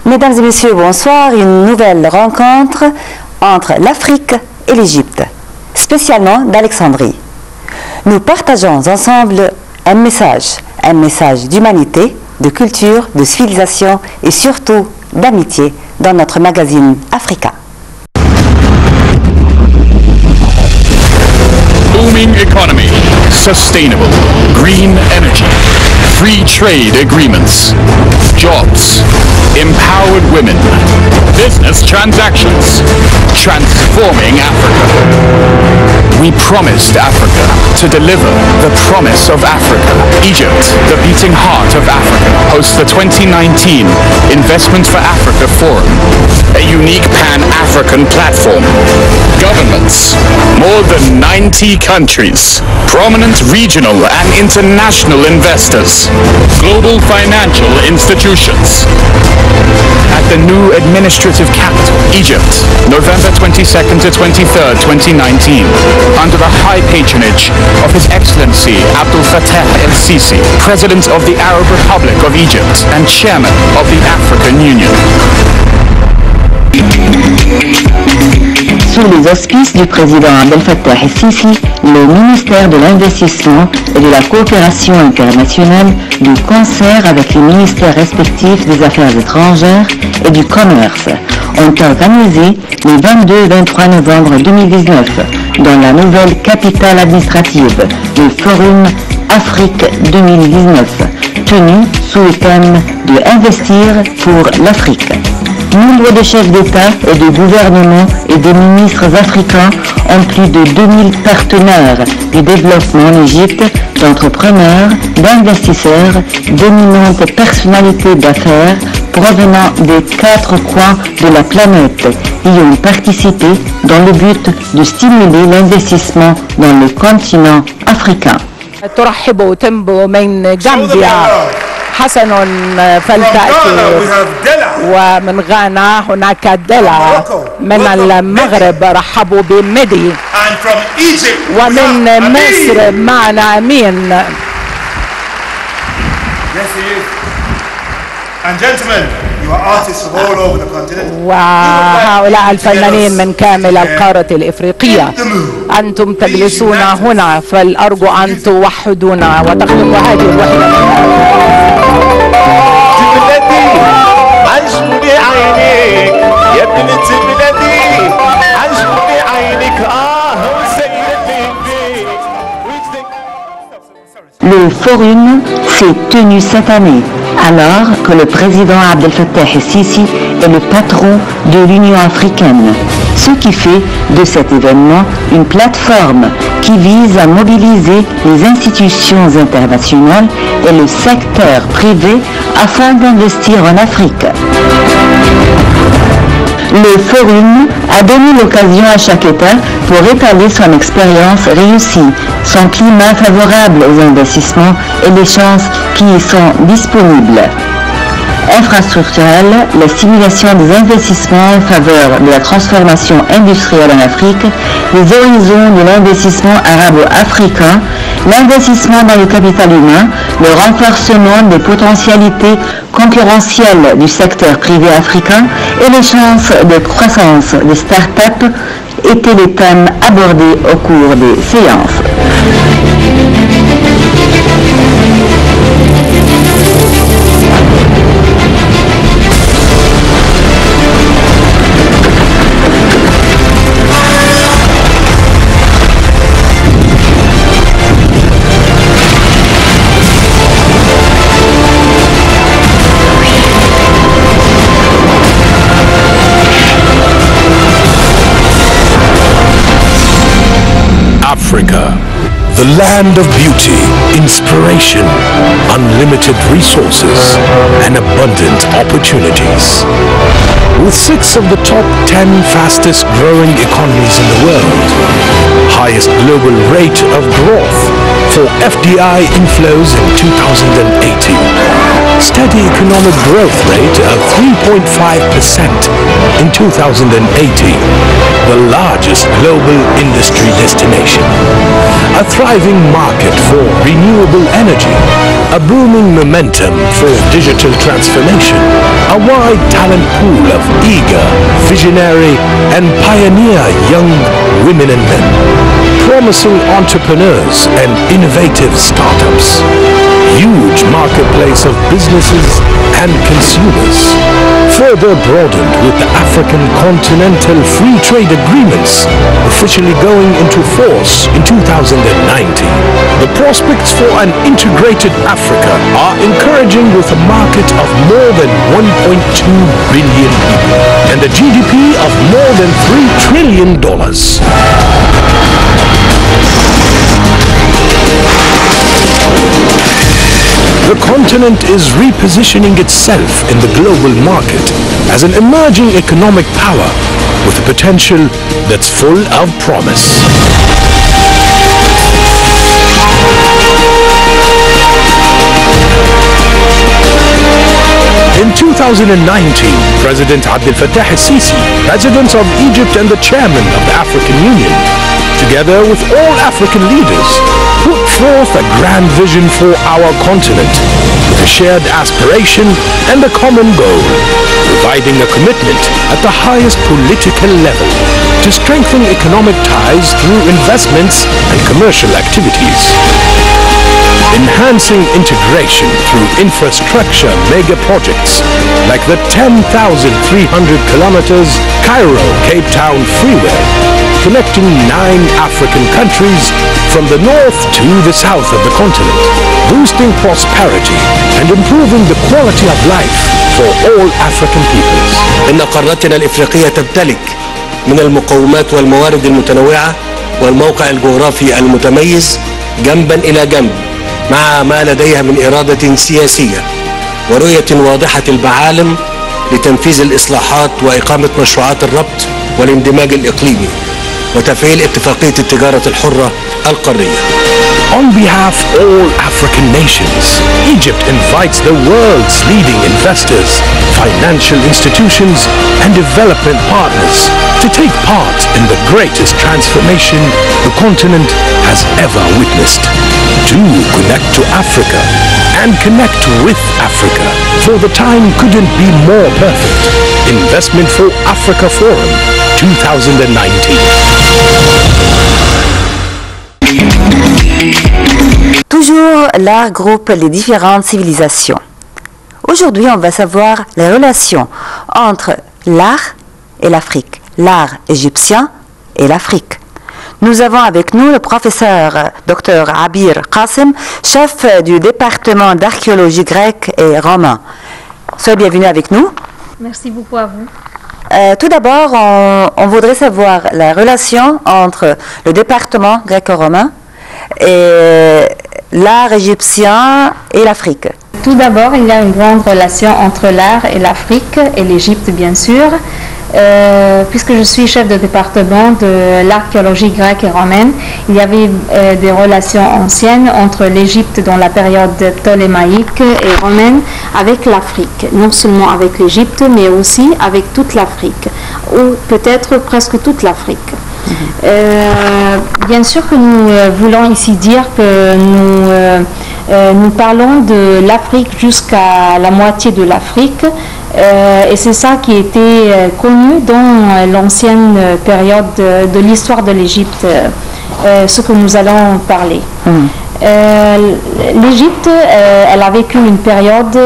Mesdames et messieurs, bonsoir. Une nouvelle rencontre entre l'Afrique et l'Égypte, spécialement d'Alexandrie. Nous partageons ensemble un message d'humanité, de culture, de civilisation et surtout d'amitié dans notre magazine Africa. Booming economy, sustainable, green energy, free trade agreements, jobs, empowered women, business transactions, transforming Africa. We promised Africa to deliver the promise of Africa. Egypt, the beating heart of Africa, hosts the 2019 Investment for Africa Forum, a unique pan-African platform. Governments, more than 90 countries, prominent regional and international investors, global financial institutions. At the new administrative capital, Egypt, November 22nd to 23rd, 2019, under the high patronage of His Excellency Abdel Fattah el-Sisi, President of the Arab Republic of Egypt and Chairman of the African Union. Sous les auspices du président Abdel Fattah el-Sisi, le ministère de l'Investissement et de la Coopération internationale, du concert avec les ministères respectifs des Affaires étrangères et du Commerce, ont organisé le 22 et 23 novembre 2019 dans la nouvelle capitale administrative, le Forum Afrique 2019, tenu sous le thème de Investir pour l'Afrique. Nombre de chefs d'État et de gouvernement et de ministres africains ont plus de 2000 partenaires du développement en Égypte, d'entrepreneurs, d'investisseurs, d'éminentes personnalités d'affaires provenant des 4 coins de la planète y ont participé dans le but de stimuler l'investissement dans le continent africain. ترحبوا تنبو من جامبيا حسن فلتأتي ومن غانا هناك دلا من المغرب رحبوا بمدي ومن مصر معنا أمين. وهؤلاء الفنانين من كامل القارة الإفريقية. أنتم تجلسون هنا فالأرجو أن توحدونا وتخلقوا هذه الوحدة. عنشوني عينيك يا بنت بلدي عنشوني عينيك Le forum s'est tenu cette année, alors que le président Abdel Fattah el-Sisi est le patron de l'Union africaine, ce qui fait de cet événement une plateforme qui vise à mobiliser les institutions internationales et le secteur privé afin d'investir en Afrique. Le forum a donné l'occasion à chaque État pour étaler son expérience réussie, son climat favorable aux investissements et les chances qui y sont disponibles. Infrastructurelle, la stimulation des investissements en faveur de la transformation industrielle en Afrique, les horizons de l'investissement arabo-africain, l'investissement dans le capital humain, le renforcement des potentialités concurrentielles du secteur privé africain et les chances de croissance des start-up étaient les thèmes abordés au cours des séances. Africa, the land of beauty, inspiration, unlimited resources, and abundant opportunities. With 6 of the top 10 fastest growing economies in the world, highest global rate of growth for FDI inflows in 2018. steady economic growth rate of 3.5% in 2018, the largest global industry destination, a thriving market for renewable energy, a booming momentum for digital transformation, a wide talent pool of eager, visionary, and pioneer young women and men, promising entrepreneurs and innovative startups, huge marketplace of businesses and consumers, further broadened with the African Continental Free Trade Agreements officially going into force in 2019. The prospects for an integrated Africa are encouraging, with a market of more than 1.2 billion people and a GDP of more than $3 trillion. The continent is repositioning itself in the global market as an emerging economic power with a potential that's full of promise. In 2019, President Abdel Fattah el-Sisi, President of Egypt and the Chairman of the African Union, together with all African leaders, put forth a grand vision for our continent with a shared aspiration and a common goal, providing a commitment at the highest political level to strengthen economic ties through investments and commercial activities, enhancing integration through infrastructure mega projects like the 10,300 kilometers Cairo-Cape Town freeway, connecting 9 African countries from the north to the south of the continent, boosting prosperity and improving the quality of life for all African peoples. إن قارتنا الإفريقية تمتلك من المقومات والموارد المتنوعة والموقع الجغرافي المتميز جنبا إلى جنب، مع ما لديها من إرادة سياسية ورؤية واضحة المعالم لتنفيذ الإصلاحات وإقامة مشروعات الربط والاندماج الإقليمي وتفعيل اتفاقية التجارة الحرة القارية. On behalf of all African nations, Egypt invites the world's leading investors, financial institutions, and development partners to take part in the greatest transformation the continent has ever witnessed. To connect to Africa and connect with Africa, for the time couldn't be more perfect. Investment for Africa Forum 2019. Toujours l'art groupe les différentes civilisations. Aujourd'hui, on va savoir les relations entre l'art et l'Afrique, l'art égyptien et l'Afrique. Nous avons avec nous le professeur Dr Abir Qasim, chef du département d'archéologie grecque et romain. Soyez bienvenue avec nous. Merci beaucoup à vous. Tout d'abord, on voudrait savoir la relation entre le département gréco-romain et l'art égyptien et l'Afrique. Tout d'abord, il y a une grande relation entre l'art et l'Afrique et l'Égypte, bien sûr, puisque je suis chef de département de l'archéologie grecque et romaine. Il y avait des relations anciennes entre l'Égypte dans la période ptolémaïque et romaine avec l'Afrique, non seulement avec l'Égypte, mais aussi avec toute l'Afrique, ou peut-être presque toute l'Afrique. Bien sûr que nous voulons ici dire que nous parlons de l'Afrique jusqu'à la moitié de l'Afrique, et c'est ça qui était connu dans l'ancienne période de l'histoire de l'Égypte, ce que nous allons parler. L'Égypte, elle a vécu une période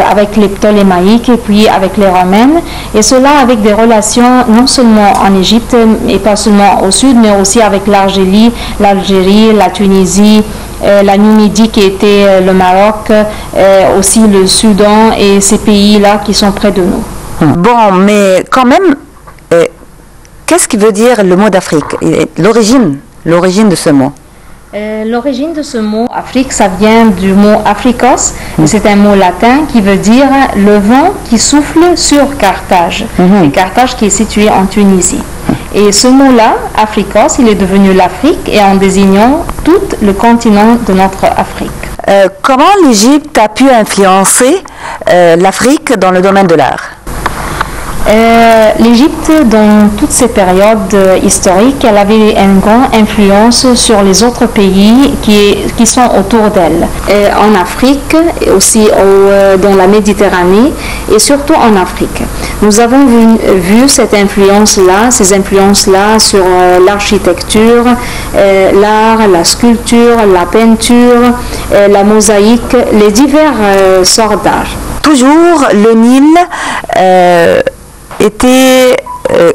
avec les Ptolémaïques et puis avec les Romaines, et cela avec des relations non seulement en Égypte et pas seulement au sud, mais aussi avec l'Algérie, la Tunisie, la Numidie qui était le Maroc, aussi le Soudan et ces pays-là qui sont près de nous. Bon, mais quand même, qu'est-ce qui veut dire le mot d'Afrique? L'origine de ce mot? L'origine de ce mot Afrique, ça vient du mot Afrikos, c'est un mot latin qui veut dire le vent qui souffle sur Carthage, et Carthage qui est situé en Tunisie. Et ce mot-là, Afrikos, il est devenu l'Afrique, et en désignant tout le continent de notre Afrique. Comment l'Égypte a pu influencer l'Afrique dans le domaine de l'art? L'Égypte, dans toutes ces périodes historiques, elle avait une grande influence sur les autres pays qui sont autour d'elle. En Afrique, et aussi dans la Méditerranée, et surtout en Afrique. Nous avons vu cette influence-là, ces influences-là sur l'architecture, l'art, la sculpture, la peinture, la mosaïque, les divers sortes d'art. Toujours, le Nil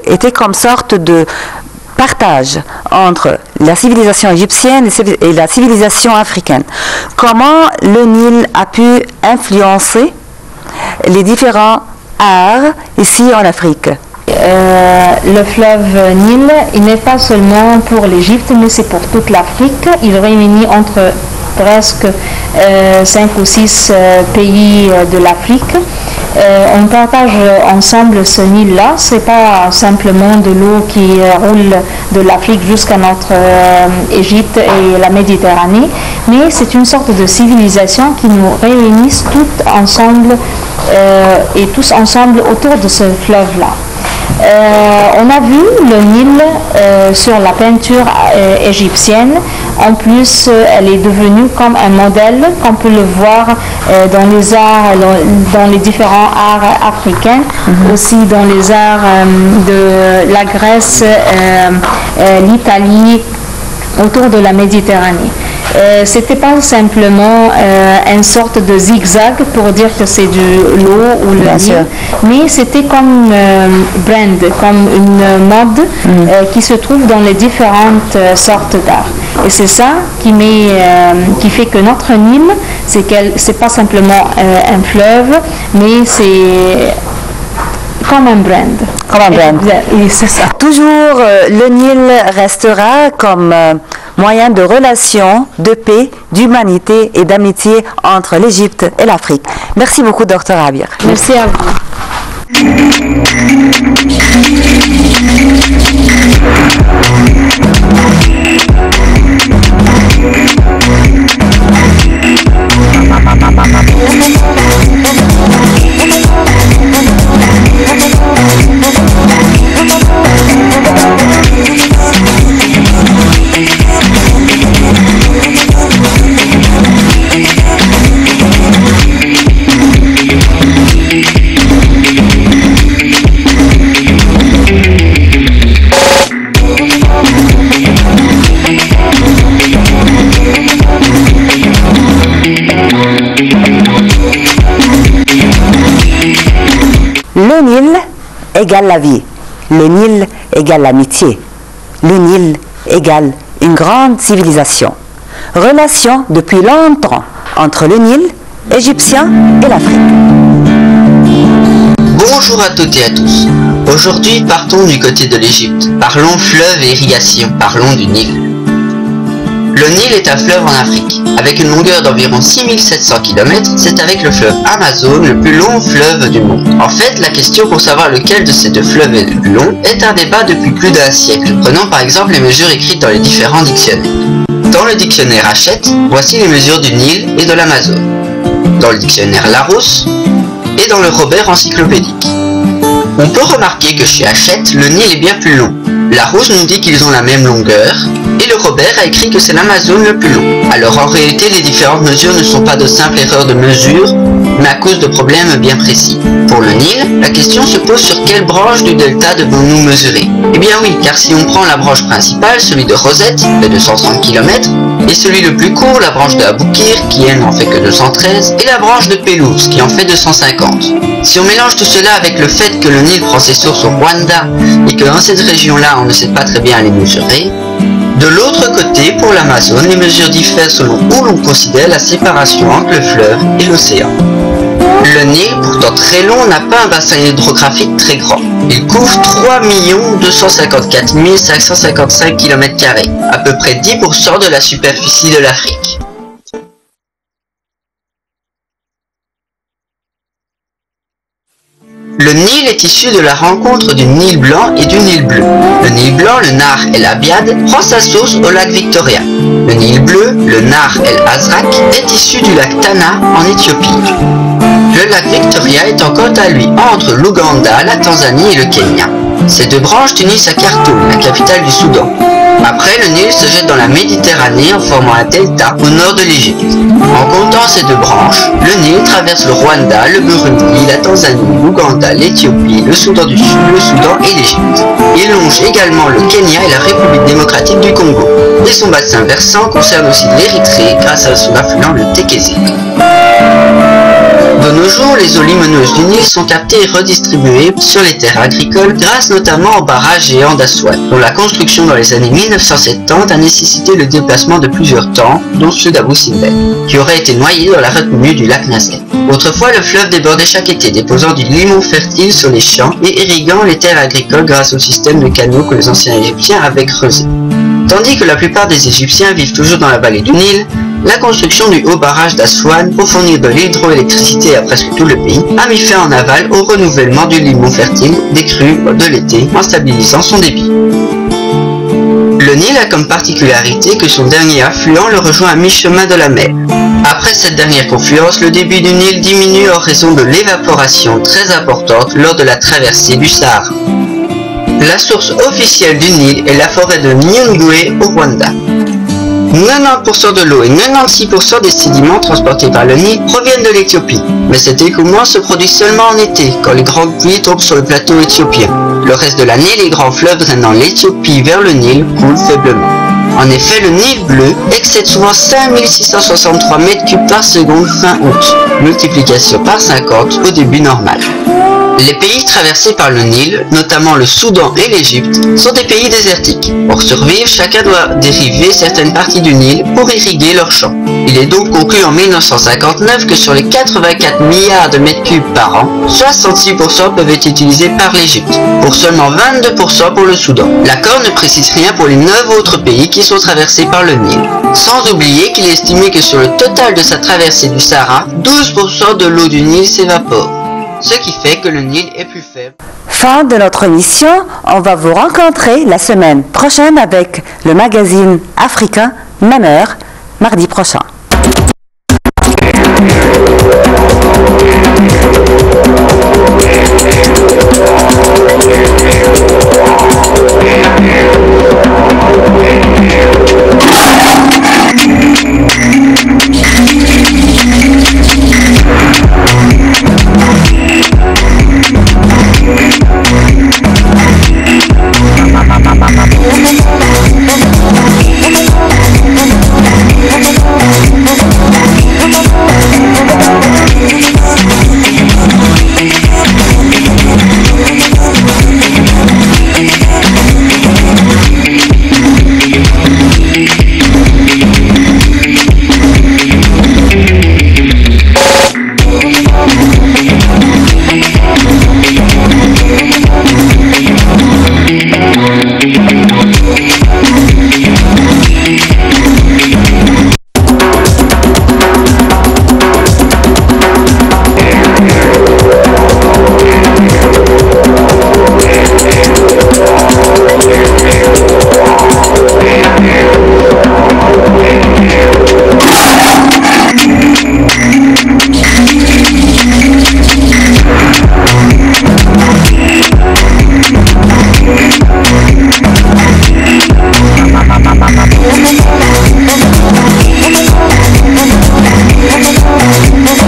était comme sorte de partage entre la civilisation égyptienne et la civilisation africaine. Comment le Nil a pu influencer les différents arts ici en Afrique? Le fleuve Nil, il n'est pas seulement pour l'Égypte, mais c'est pour toute l'Afrique. Il réunit entre presque 5 ou 6 pays de l'Afrique. On partage ensemble ce Nil-là. C'est pas simplement de l'eau qui roule de l'Afrique jusqu'à notre Égypte et la Méditerranée, mais c'est une sorte de civilisation qui nous réunit toutes ensemble et tous ensemble autour de ce fleuve-là. On a vu le Nil sur la peinture égyptienne. En plus, elle est devenue comme un modèle qu'on peut le voir dans les arts, dans les différents arts africains, aussi dans les arts de la Grèce, l'Italie, autour de la Méditerranée. C'était pas simplement une sorte de zigzag pour dire que c'est de l'eau ou le Nil, mais c'était comme brand, comme une mode qui se trouve dans les différentes sortes d'art. Et c'est ça qui fait que notre Nil, c'est pas simplement un fleuve, mais c'est comme un brand. Comme un brand. Oui, c'est ça. Toujours, le Nil restera comme moyen de relation, de paix, d'humanité et d'amitié entre l'Égypte et l'Afrique. Merci beaucoup, Dr Abir. Merci à vous. Le Nil égale la vie. Le Nil égale l'amitié. Le Nil égale une grande civilisation. Relation depuis longtemps entre le Nil, égyptien et l'Afrique. Bonjour à toutes et à tous. Aujourd'hui, partons du côté de l'Égypte. Parlons fleuve et irrigation. Parlons du Nil. Le Nil est un fleuve en Afrique. Avec une longueur d'environ 6700 km, c'est avec le fleuve Amazon le plus long fleuve du monde. En fait, la question pour savoir lequel de ces deux fleuves est le plus long est un débat depuis plus d'1 siècle. Prenons par exemple les mesures écrites dans les différents dictionnaires. Dans le dictionnaire Hachette, voici les mesures du Nil et de l'Amazon. Dans le dictionnaire Larousse et dans le Robert encyclopédique. On peut remarquer que chez Hachette, le Nil est bien plus long. Larousse nous dit qu'ils ont la même longueur, et le Robert a écrit que c'est l'Amazon le plus long. Alors en réalité, les différentes mesures ne sont pas de simples erreurs de mesure, mais à cause de problèmes bien précis. Pour le Nil, la question se pose sur quelle branche du delta devons-nous mesurer? Eh bien oui, car si on prend la branche principale, celui de Rosette, de 230 km, et celui le plus court, la branche de Aboukir, qui elle n'en fait que 213, et la branche de Pélouse, qui en fait 250. Si on mélange tout cela avec le fait que le Nil prend ses sources au Rwanda, et que dans cette région-là on ne sait pas très bien les mesurer, de l'autre côté, pour l'Amazon, les mesures diffèrent selon où l'on considère la séparation entre le fleuve et l'océan. Le Nil, pourtant très long, n'a pas un bassin hydrographique très grand. Il couvre 3 254 555 km², à peu près 10% de la superficie de l'Afrique. Le Nil est issu de la rencontre du Nil blanc et du Nil bleu. Le Nil blanc, le Nahr el-Abyad, prend sa source au lac Victoria. Le Nil bleu, le Nahr el-Azraq, est issu du lac Tana en Éthiopie. Le lac Victoria étant quant à lui entre l'Ouganda, la Tanzanie et le Kenya. Ces deux branches unissent à Khartoum, la capitale du Soudan. Après, le Nil se jette dans la Méditerranée en formant un delta au nord de l'Égypte. En comptant ces deux branches, le Nil traverse le Rwanda, le Burundi, la Tanzanie, l'Ouganda, l'Éthiopie, le Soudan du Sud, le Soudan et l'Égypte. Il longe également le Kenya et la République démocratique du Congo. Et son bassin versant concerne aussi l'Érythrée grâce à son affluent le Tékézé. De nos jours, les eaux limoneuses du Nil sont captées et redistribuées sur les terres agricoles grâce notamment au barrage géant d'Aswan, dont la construction dans les années 1970 a nécessité le déplacement de plusieurs temps, dont ceux d'Abou Simbel, qui aurait été noyé dans la retenue du lac Nasser. Autrefois, le fleuve débordait chaque été, déposant du limon fertile sur les champs et irriguant les terres agricoles grâce au système de canaux que les anciens Égyptiens avaient creusés. Tandis que la plupart des Égyptiens vivent toujours dans la vallée du Nil, la construction du haut barrage d'Aswan pour fournir de l'hydroélectricité à presque tout le pays a mis fin en aval au renouvellement du limon fertile des crues de l'été en stabilisant son débit. Le Nil a comme particularité que son dernier affluent le rejoint à mi-chemin de la mer. Après cette dernière confluence, le débit du Nil diminue en raison de l'évaporation très importante lors de la traversée du Sahara. La source officielle du Nil est la forêt de Nyungwe au Rwanda. 90% de l'eau et 96% des sédiments transportés par le Nil proviennent de l'Éthiopie. Mais cet écoulement se produit seulement en été, quand les grandes pluies tombent sur le plateau éthiopien. Le reste de l'année, les grands fleuves drainant l'Éthiopie vers le Nil coulent faiblement. En effet, le Nil bleu excède souvent 5663 m3 par seconde fin août, multiplication par 50 au début normal. Les pays traversés par le Nil, notamment le Soudan et l'Égypte, sont des pays désertiques. Pour survivre, chacun doit dériver certaines parties du Nil pour irriguer leurs champs. Il est donc conclu en 1959 que sur les 84 milliards de mètres cubes par an, 66% peuvent être utilisés par l'Égypte, pour seulement 22% pour le Soudan. L'accord ne précise rien pour les 9 autres pays qui sont traversés par le Nil. Sans oublier qu'il est estimé que sur le total de sa traversée du Sahara, 12% de l'eau du Nil s'évapore. Ce qui fait que le Nil est plus faible. Fin de notre émission, on va vous rencontrer la semaine prochaine avec le magazine africain, même heure, mardi prochain. Thank you.